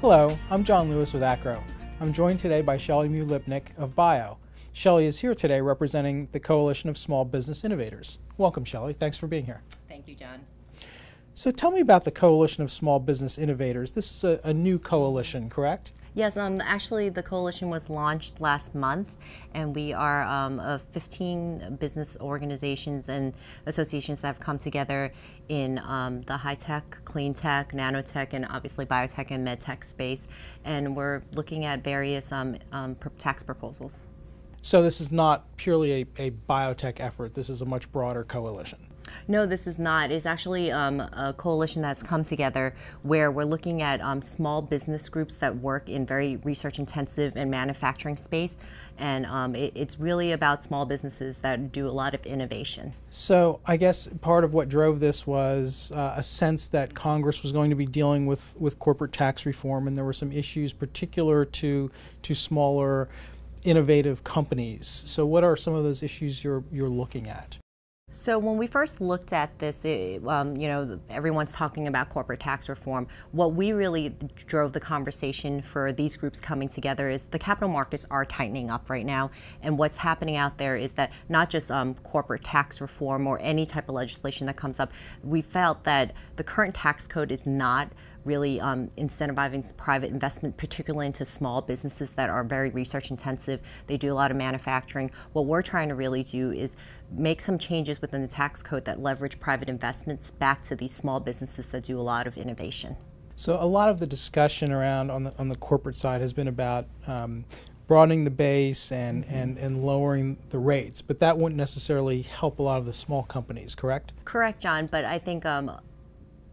Hello, I'm John Lewis with ACRO. I'm joined today by Shelly Mui-Lipnik of Bio. Shelly is here today representing the Coalition of Small Business Innovators. Welcome, Shelly. Thanks for being here. Thank you, John. So tell me about the Coalition of Small Business Innovators. This is a new coalition, correct? Yes, actually the coalition was launched last month, and we are of 15 business organizations and associations that have come together in the high-tech, clean tech, nanotech, and obviously biotech and medtech space, and we're looking at various tax proposals. So this is not purely a biotech effort. This is a much broader coalition. No, this is not. It's actually a coalition that's come together where we're looking at small business groups that work in very research-intensive and manufacturing space, and it's really about small businesses that do a lot of innovation. So I guess part of what drove this was a sense that Congress was going to be dealing with corporate tax reform, and there were some issues particular to smaller, innovative companies. So what are some of those issues you're looking at? So when we first looked at this, everyone's talking about corporate tax reform. What we really drove the conversation for these groups coming together is the capital markets are tightening up right now, and what's happening out there is that not just corporate tax reform or any type of legislation that comes up, we felt that the current tax code is not really incentivizing private investment, particularly into small businesses that are very research intensive. They do a lot of manufacturing. What we're trying to really do is make some changes within the tax code that leverage private investments back to these small businesses that do a lot of innovation. So a lot of the discussion around on the corporate side has been about broadening the base and lowering the rates, but that wouldn't necessarily help a lot of the small companies, correct? Correct, John, but I think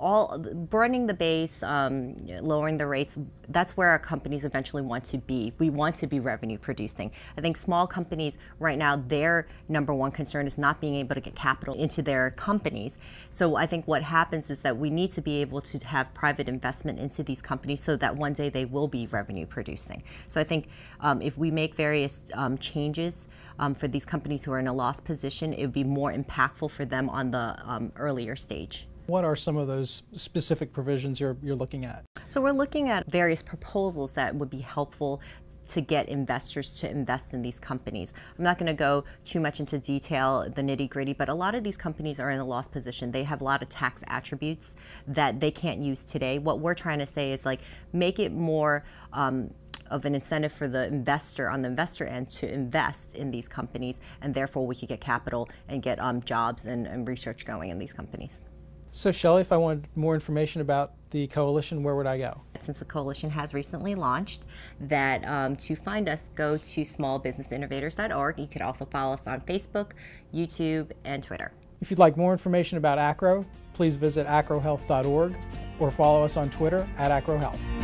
broadening the base, lowering the rates, that's where our companies eventually want to be. We want to be revenue producing. I think small companies right now, their number one concern is not being able to get capital into their companies. So I think what happens is that we need to be able to have private investment into these companies so that one day they will be revenue producing. So I think if we make various changes for these companies who are in a loss position, it would be more impactful for them on the earlier stage. What are some of those specific provisions you're looking at? So we're looking at various proposals that would be helpful to get investors to invest in these companies. I'm not going to go too much into detail, the nitty-gritty, but a lot of these companies are in a loss position. They have a lot of tax attributes that they can't use today. What we're trying to say is make it more of an incentive for the investor on the investor end to invest in these companies, and therefore we could get capital and get jobs and research going in these companies. So Shelly, if I wanted more information about the coalition, where would I go? Since the coalition has recently launched, that to find us, go to smallbusinessinnovators.org. You could also follow us on Facebook, YouTube, and Twitter. If you'd like more information about ACRO, please visit acrohealth.org or follow us on Twitter @ACROHealth.